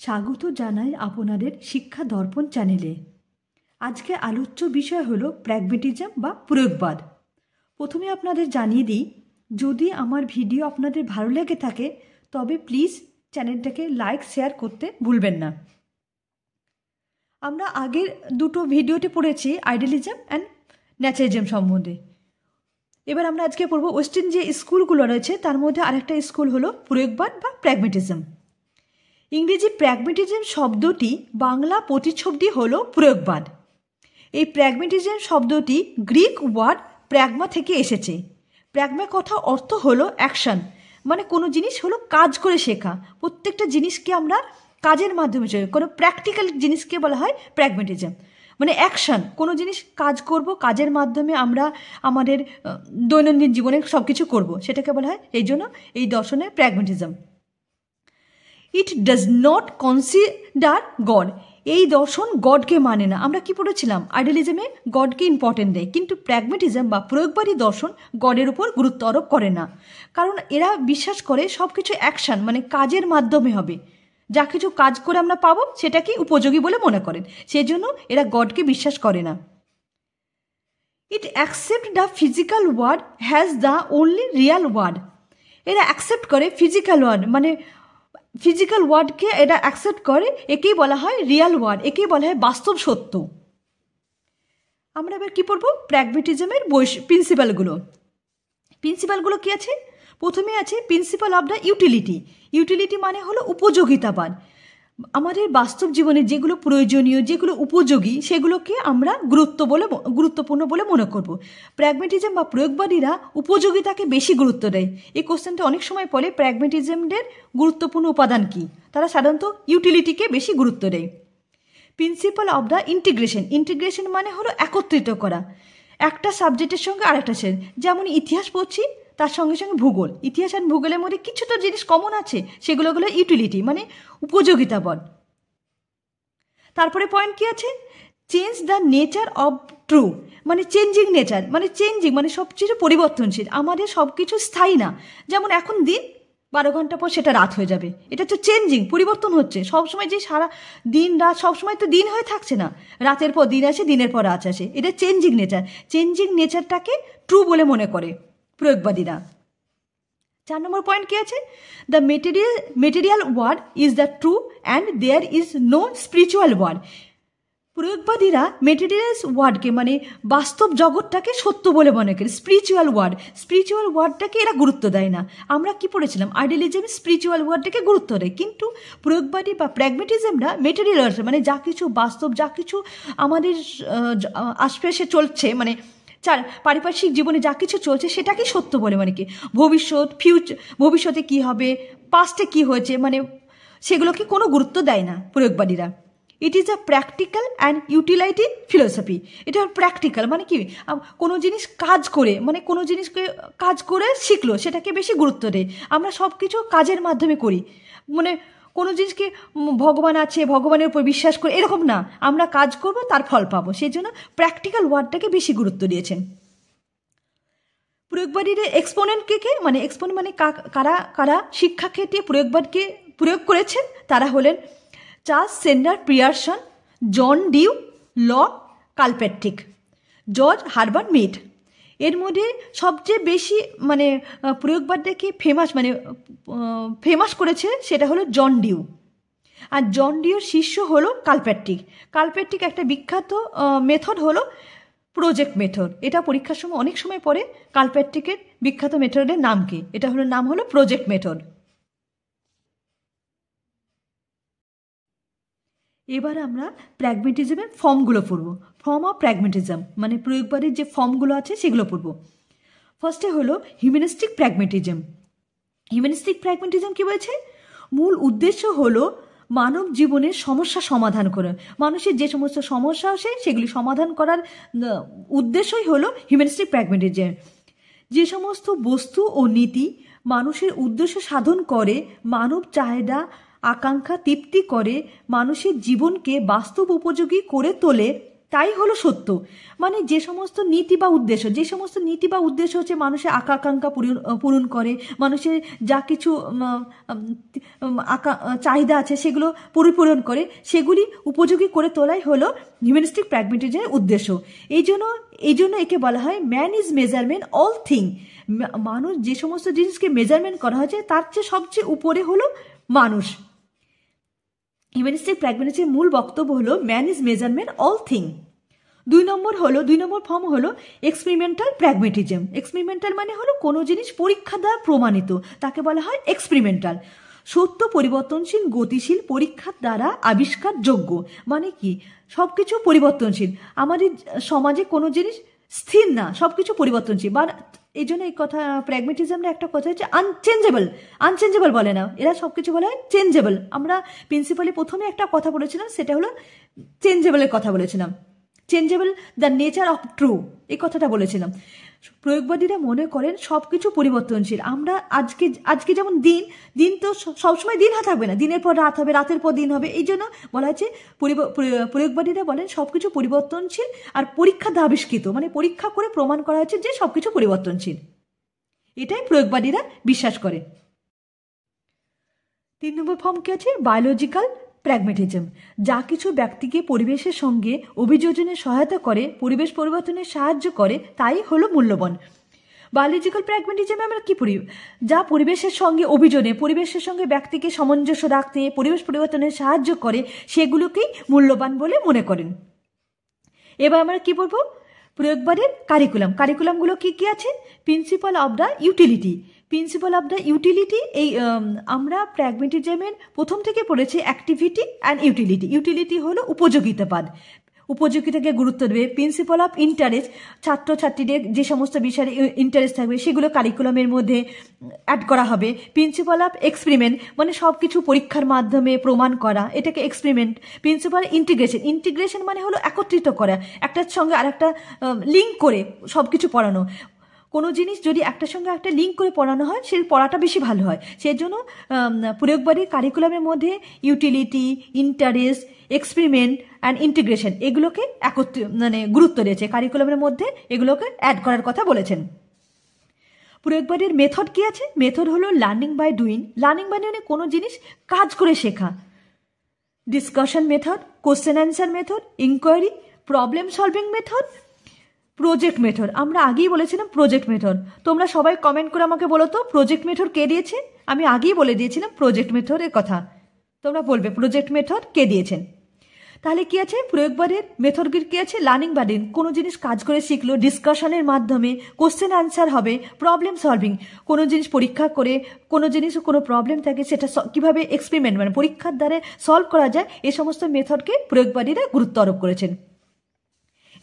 স্বাগত জানাই আপনাদের শিক্ষা দর্পণ চ্যানেলে। আজকে আলোচ্য বিষয় হলো প্র্যাগমেটিজম বা প্রয়োগবাদ। প্রথমে আপনাদের জানিয়ে দিই, যদি আমার ভিডিও আপনাদের ভালো লেগে থাকে তবে প্লিজ চ্যানেলটাকে লাইক শেয়ার করতে ভুলবেন না। আমরা আগের দুটো ভিডিওতে পড়েছি আইডিয়ালিজম অ্যান্ড ন্যাচারালিজম সম্বন্ধে। এবার আমরা আজকে পড়ব ওয়েস্টার্ন যে স্কুলগুলো রয়েছে তার মধ্যে আরেকটা স্কুল হলো প্রয়োগবাদ বা প্র্যাগমেটিজম। ইংরেজি প্র্যাগমেটিজম শব্দটি বাংলা প্রতিচ্ছবি হলো প্রয়োগবাদ। এই প্র্যাগমেটিজম শব্দটি গ্রিক ওয়ার্ড প্র্যাগমা থেকে এসেছে। প্র্যাগমা কথা অর্থ হলো অ্যাকশন, মানে কোনো জিনিস হলো কাজ করে শেখা। প্রত্যেকটা জিনিসকে আমরা কাজের মাধ্যমে শেখা, কোনো প্র্যাকটিক্যাল জিনিসকে বলা হয় প্র্যাগমেটিজম, মানে অ্যাকশন। কোনো জিনিস কাজ করব, কাজের মাধ্যমে আমরা আমাদের দৈনন্দিন জীবনে সব কিছু করবো, সেটাকে বলা হয় এই জন্য এই দর্শনের pragmatism. It does not consider god, এই দর্শন গডকে মানে না। আমরা কি পড়েছিলাম, আইডিয়ালিজমে গডকে ইম্পর্টেন্ট দেয়, কিন্তু প্র্যাগমেটিজম বা প্রয়োগবাদী দর্শন গডের উপর গুরুত্ব আরোপ করে না। কারণ এরা বিশ্বাস করে সব কিছু অ্যাকশন, মানে কাজের মাধ্যমে হবে। যা কিছু কাজ করে আমরা পাবো সেটাকে উপযোগী বলে মনে করেন, সেই জন্য এরা গডকে বিশ্বাস করে না। It accept the physical world has the only real world, এরা অ্যাকসেপ্ট করে ফিজিক্যাল ওয়ার্ড, মানে ফিজিক্যাল ওয়ার্ডকে এরা অ্যাকসেপ্ট করে, একেই বলা হয় রিয়াল ওয়ার্ড, একেই বলা হয় বাস্তব সত্য। আমরা এবার কী পড়বো, প্র্যাগমেটিজমের প্রিন্সিপালগুলো কী আছে? প্রথমে আছে principal of the utility. Utility মানে হলো উপযোগিতাবাদ। আমাদের বাস্তব জীবনে যেগুলো প্রয়োজনীয়, যেগুলো উপযোগী, সেগুলোকে আমরা গুরুত্বপূর্ণ বলে মনে করব। প্র্যাগমেটিজম বা প্রয়োগবাদীরা উপযোগিতাকে বেশি গুরুত্ব দেয়। এই কোশ্চেনটা অনেক সময় পড়ে, প্র্যাগমেটিজমদের গুরুত্বপূর্ণ উপাদান কী? তারা সাধারণত ইউটিলিটিকে বেশি গুরুত্ব দেয়। Principal of the integration. Integration মানে হলো একত্রিত করা একটা সাবজেক্টের সঙ্গে আরেকটা সেট। যেমন ইতিহাস পড়ছি, তার সঙ্গে সঙ্গে ভূগোল। ইতিহাস আর ভূগোলের মধ্যে কিছু তো জিনিস কমন আছে, সেগুলো হলো ইউটিলিটি, মানে উপযোগিতাবদ। তারপরে পয়েন্ট কি আছে, change the nature of true, মানে চেঞ্জিং নেচার, মানে চেঞ্জিং মানে সব কিছু পরিবর্তনশীল, আমাদের সব কিছু স্থায়ী না। যেমন এখন দিন, 12 ঘন্টা পর সেটা রাত হয়ে যাবে, এটা হচ্ছে চেঞ্জিং, পরিবর্তন হচ্ছে সবসময়। যে সারা দিন রাত সবসময় তো দিন হয়ে থাকছে না, রাতের পর দিন আসে, দিনের পর রাত আসে, এটা চেঞ্জিং নেচার। চেঞ্জিং নেচারটাকে ট্রু বলে মনে করে প্রয়োগবাদীরা। 4 নম্বর পয়েন্ট কি আছে, the material world is the true and there is no spiritual world. প্রয়োগবাদীরা মেটেরিয়ালস ওয়ার্ডকে, মানে বাস্তব জগৎটাকে সত্য বলে মনে করে। স্পিরিচুয়াল ওয়ার্ডটাকে এরা গুরুত্ব দেয় না। আমরা কি পড়েছিলাম, আইডিয়ালিজম স্পিরিচুয়াল ওয়ার্ডটাকে গুরুত্ব দেয়, কিন্তু প্রয়োগবাদী বা প্র্যাগমেটিজমরা মেটেরিয়াল ওয়ার্ড, মানে যা কিছু বাস্তব, যা কিছু আমাদের আশপাশে চলছে, মানে পারিপার্শ্বিক জীবনে যা কিছু চলছে সেটাকেই সত্য বলে, মানে কি ভবিষ্যতে কি হবে, পাস্টে কি হয়েছে, মানে সেগুলোকে কোনো গুরুত্ব দেয় না প্রয়োগবাদীরা। It is a practical and utility philosophy. এটা প্র্যাকটিক্যাল মানে কি, কোনো জিনিস কাজ করে, মানে কোনো জিনিসকে কাজ করে শিখলো, সেটাকে বেশি গুরুত্ব দেয়। আমরা সব কিছু কাজের মাধ্যমে করি, মানে কোনো জিনিসকে ভগবান আছে, ভগবানের উপর বিশ্বাস করে এরকম না, আমরা কাজ করব তার ফল পাবো, সেই জন্য প্র্যাকটিক্যাল ওয়ার্ডটাকে বেশি গুরুত্ব দিয়েছেন প্রয়োগবাদীদের। এক্সপোনেন্টকে কে, মানে এক্সপোনেন্ট মানে কারা শিক্ষাক্ষেত্রে প্রয়োগবাদকে প্রয়োগ করেছেন, তারা হলেন Charles Sanders Peirce, John Dewey, ল কালপ্যাট্রিক, জর্জ হারবার্ট মিড। এর মধ্যে সবচেয়ে বেশি মানে প্রয়োগবাদটাকে ফেমাস করেছে সেটা হলো জন ডিউ, আর জন ডিউর শিষ্য হলো কালপ্যাট্রিক একটা বিখ্যাত মেথড হলো প্রজেক্ট মেথড। এটা পরীক্ষার সময় অনেক সময় পড়ে, কালপ্যাট্রিকের বিখ্যাত মেথডের নাম কি, এটা হলো নাম হলো প্রজেক্ট মেথড। এবার আমরা প্র্যাগমেটিজমের ফর্মগুলো পড়ব। ফর্ম অফ প্র্যাগমেটিজম মানে প্রয়োগবাদীর যে ফর্মগুলো আছে সেগুলো পড়ব। ফার্স্টে হলো হিউম্যানিস্টিক প্র্যাগমেটিজম কি বলছে, মূল উদ্দেশ্য হলো মানব জীবনের সমস্যা সমাধান করে। মানুষের যে সমস্ত সমস্যা আসে সেগুলি সমাধান করার উদ্দেশ্যই হলো হিউম্যানিস্টিক প্র্যাগমেটিজম। যে সমস্ত বস্তু ও নীতি মানুষের উদ্দেশ্য সাধন করে, মানব চাহিদা আকাঙ্ক্ষা তৃপ্তি করে, মানুষের জীবনকে বাস্তব উপযোগী করে তোলে, তাই হলো সত্য। মানে যে সমস্ত নীতি বা উদ্দেশ্য হচ্ছে মানুষের আকাঙ্ক্ষা পূরণ করে, মানুষের যা কিছু চাহিদা আছে সেগুলো পরিপূরণ করে, সেগুলি উপযোগী করে তোলাই হলো হিউম্যানিস্টিক প্র্যাগমেটিজমের উদ্দেশ্য। এই জন্য একে বলা হয় man is measurement all thing. মানুষ যে সমস্ত জিনিসকে মেজারমেন্ট করা হয়েছে তার চেয়ে সবচেয়ে উপরে হলো মানুষ। হিউম্যানিস্টিক প্র্যাগমেটিজমের মূল বক্তব্য হলো man is measurement all thing. 2 number form হলো এক্সপেরিমেন্টাল প্র্যাগমেটিজম। এক্সপেরিমেন্টাল মানে হলো কোনো জিনিস পরীক্ষা দ্বারা প্রমাণিত, তাকে বলা হয় এক্সপেরিমেন্টাল। সত্য পরিবর্তনশীল, গতিশীল, পরীক্ষার দ্বারা আবিষ্কারযোগ্য। মানে কি, সবকিছু পরিবর্তনশীল। আমাদের সমাজে কোনো জিনিস স্থির না, সবকিছু পরিবর্তনশীল। বা এই জন্য এই কথা প্র্যাগমেটিজমের একটা কথা হচ্ছে আনচেঞ্জেবল বলে না, এরা সবকিছু বলে হয় চেঞ্জেবল। আমরা প্রিন্সিপালি প্রথমে একটা কথা বলেছিলাম, সেটা হলো চেঞ্জেবলের কথা বলেছিলাম, changeable the nature of true, এই কথাটা বলেছিলাম। প্রয়োগবাদীরা মনে করেন সবকিছু পরিবর্তনশীল। আমরা আজকে যেমন দিন তো সবসময় দিন থাকবে না, দিনের পর রাত হবে, রাতের পর দিন হবে। এই জন্য বলা হচ্ছে প্রয়োগবাদীরা বলেন সবকিছু পরিবর্তনশীল আর পরীক্ষা দ্বারা আবিষ্কৃত, মানে পরীক্ষা করে প্রমাণ করা হচ্ছে যে সবকিছু পরিবর্তনশীল। এটাই প্রয়োগবাদীরা বিশ্বাস করে। 3 নম্বর ফর্ম কি আছে? Biological pragmatism. যা কিছু ব্যক্তিকে পরিবেশের সঙ্গে অভিযোজনে সহায়তা করে, পরিবেশ পরিবর্তনে সাহায্য করে, তাই হলো মূল্যবান। বায়োলজিক্যাল প্র্যাগমেটিজমে আমরা কি পড়ি? যা পরিবেশের সঙ্গে ব্যক্তিকে সামঞ্জস্য রাখতে, পরিবেশ পরিবর্তনে সাহায্য করে, সেগুলোকেই মূল্যবান বলে মনে করেন। এবার আমরা কি পড়বো? প্রয়োগবাদের কারিকুলামগুলো কি কি আছে? Principal of the utility. এই আমরা প্র্যাগমেটিজমের প্রথম থেকে পড়েছি অ্যাক্টিভিটি অ্যান্ড ইউটিলিটি। ইউটিলিটি হলো উপযোগিতাবাদ, উপযোগিতাকে গুরুত্ব দেবে। প্রিন্সিপাল অফ ইন্টারেস্ট, ছাত্রছাত্রীদের যে সমস্ত বিষয়ে ইন্টারেস্ট থাকবে সেগুলো কারিকুলামের মধ্যে অ্যাড করা হবে। প্রিন্সিপাল অফ এক্সপেরিমেন্ট, মানে সব কিছু পরীক্ষার মাধ্যমে প্রমাণ করা, এটাকে এক্সপেরিমেন্ট। প্রিন্সিপাল ইন্টিগ্রেশন মানে হলো একত্রিত করা, একটার সঙ্গে আর একটা লিঙ্ক করে সব কিছু পড়ানো। কোনো জিনিস যদি একটার সঙ্গে একটা লিঙ্ক করে পড়ানো হয়, সেই পড়াটা বেশি ভালো হয়। সেই জন্য প্রয়োগবাদী কারিকুলামের মধ্যে utility, interest, experiment and integration এগুলোকে গুরুত্ব দিয়েছে। কারিকুলামের মধ্যে এগুলোকে অ্যাড করার কথা বলেছেন। প্রয়োগবাদীর মেথড কি আছে? মেথড হলো learning by doing. Learning by doing কোনো জিনিস কাজ করে শেখা। Discussion method, question answer method, inquiry, problem solving method, project method. আমরা আগেই বলেছিলাম প্রজেক্ট মেথড। তোমরা সবাই কমেন্ট করে আমাকে বলো তো প্রজেক্ট মেথড কে দিয়েছে? আমি আগেই বলে দিয়েছিলাম প্রজেক্ট মেথডের কথা, তোমরা বলবে প্রজেক্ট মেথড কে দিয়েছেন। তাহলে কি আছে? প্রয়োগবাদের মেথডগুলি কি আছে? লার্নিং বাই ডুইং, কোনো জিনিস কাজ করে শিখলো, ডিসকাশনের মাধ্যমে, কোশ্চেন অ্যান্সার হবে, প্রবলেম সলভিং, কোনো জিনিস পরীক্ষা করে, কোনো জিনিস কোনো প্রবলেম থাকে সেটা কিভাবে এক্সপেরিমেন্ট মানে পরীক্ষার দ্বারা সলভ করা যায়, এই সমস্ত মেথডকে প্রয়োগবাদীরা গুরুত্ব আরোপ করেছেন।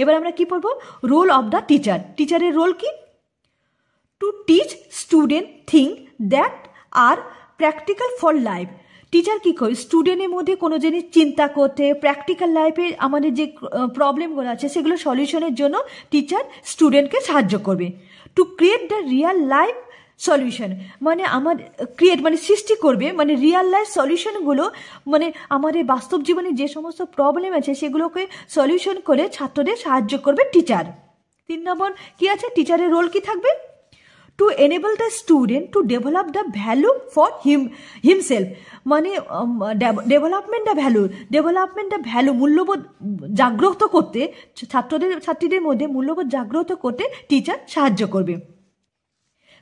এবার আমরা কি পড়বো? Role of the teacher. টিচারের রোল কি? To teach student thing that are practical for life. Teacher কী করে? স্টুডেন্টের মধ্যে কোনো জিনিস চিন্তা করতে, প্র্যাকটিক্যাল লাইফে আমাদের যে প্রবলেমগুলো আছে সেগুলো সলিউশনের জন্য টিচার স্টুডেন্টকে সাহায্য করবে। To create the Real life solution, মানে সৃষ্টি করবে, মানে রিয়াল লাইফ সলিউশনগুলো, মানে আমাদের বাস্তব জীবনে যে সমস্ত প্রবলেম আছে সেগুলোকে সলিউশন করে ছাত্রদের সাহায্য করবে টিচার। 3 নম্বর কি আছে? টিচারের রোল কি থাকবে? Two enable the student to develop the value for himself, মানে ডেভেলপমেন্ট দ্য ভ্যালু, মূল্যবোধ জাগ্রত করতে, ছাত্রীদের মধ্যে মূল্যবোধ জাগ্রত করতে টিচার সাহায্য করবে।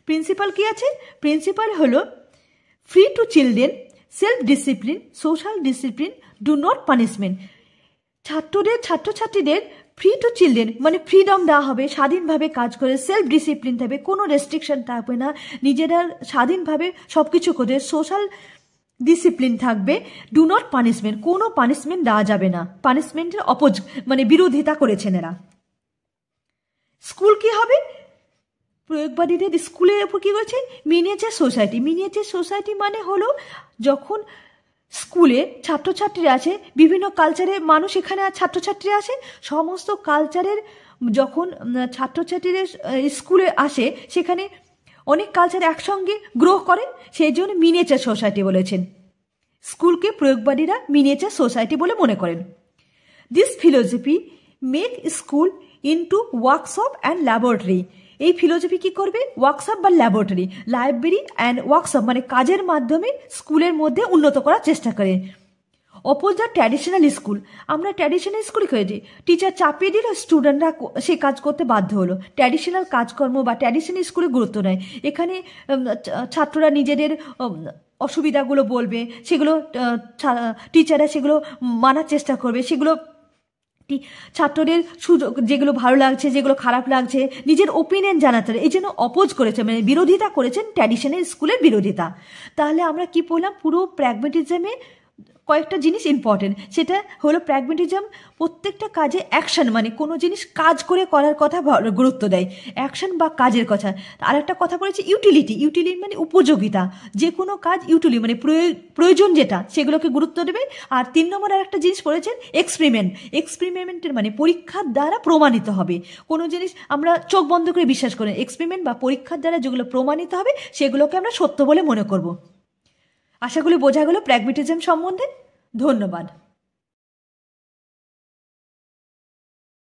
প্রিন্সিপাল কি আছে? প্রিন্সিপাল হলো free to children, self discipline, social discipline, do not punishment. ছাত্রছাত্রীদের ফ্রি টু চিলড্রেন মানে ফ্রিডম দেওয়া হবে, স্বাধীনভাবে কাজ করে, সেলফ ডিসিপ্লিন থাকবে, কোনো রেস্ট্রিকশন থাকবে না, নিজেরা স্বাধীনভাবে সব কিছু করে, সোশ্যাল ডিসিপ্লিন থাকবে, ডু নট পানিশমেন্ট, কোনো পানিশমেন্ট দেওয়া যাবে না, পানিশমেন্টের বিরোধিতা করেছেন এরা। স্কুল কি হবে? প্রয়োগবাদীদের স্কুলের উপর কী করেছে? Miniature society. মিনিয়েচার সোসাইটি মানে হলো যখন স্কুলে ছাত্রছাত্রীরা আছে, বিভিন্ন কালচারের মানুষ এখানে ছাত্রছাত্রীরা আসে, সমস্ত কালচারের যখন ছাত্রছাত্রীরা স্কুলে আসে সেখানে অনেক কালচার একসঙ্গে গ্রো করে, সেই জন্য মিনিয়েচার সোসাইটি বলেছেন। স্কুলকে প্রয়োগবাদীরা মিনিয়েচার সোসাইটি বলে মনে করেন। This philosophy make school into workshop and laboratory. এই ফিলোসফি কি করবে? ওয়ার্কশপ বা ল্যাবরেটরি, লাইব্রেরি অ্যান্ড ওয়ার্কশপ মানে কাজের মাধ্যমে স্কুলের মধ্যে উন্নত করার চেষ্টা করে। অপোজ দ্য ট্র্যাডিশনাল স্কুল, আমরা ট্র্যাডিশনাল স্কুলে করেছি, টিচার চাপিয়ে দিল, স্টুডেন্টরা সেই কাজ করতে বাধ্য হলো। ট্র্যাডিশনাল কাজকর্ম বা ট্র্যাডিশনাল স্কুলে গুরুত্ব নেয়। এখানে ছাত্ররা নিজেদের অসুবিধাগুলো বলবে, সেগুলো টিচাররা সেগুলো মানার চেষ্টা করবে, সেগুলো ছাত্রদের সুযোগ, যেগুলো ভালো লাগছে যেগুলো খারাপ লাগছে নিজের ওপিনিয়ন জানাতে হবে। এই জন্য অপোজ করেছে, মানে বিরোধিতা করেছেন, ট্র্যাডিশনাল স্কুলের বিরোধিতা। তাহলে আমরা কি পড়লাম? পুরো প্র্যাগমেটিজমে কয়েকটা জিনিস ইম্পর্টেন্ট। সেটা হলো প্র্যাগমেটিজম প্রত্যেকটা কাজে অ্যাকশন, মানে কোনো জিনিস কাজ করে করার কথা গুরুত্ব দেয়, অ্যাকশন বা কাজের কথা। আর একটা কথা বলেছি ইউটিলিটি, ইউটিলিটি মানে উপযোগিতা, যে কোনো কাজ ইউটিলিটি মানে প্রয়োজন যেটা, সেগুলোকে গুরুত্ব দেবে। আর 3 নম্বর আর একটা জিনিস পড়েছেন এক্সপেরিমেন্ট, এক্সপেরিমেন্টের মানে পরীক্ষার দ্বারা প্রমাণিত হবে কোনো জিনিস, আমরা চোখ বন্ধ করে বিশ্বাস করি। এক্সপেরিমেন্ট বা পরীক্ষার দ্বারা যেগুলো প্রমাণিত হবে সেগুলোকে আমরা সত্য বলে মনে করব। আশা করি বোঝা গেল প্র্যাগমেটিজম সম্বন্ধে। ধন্যবাদ।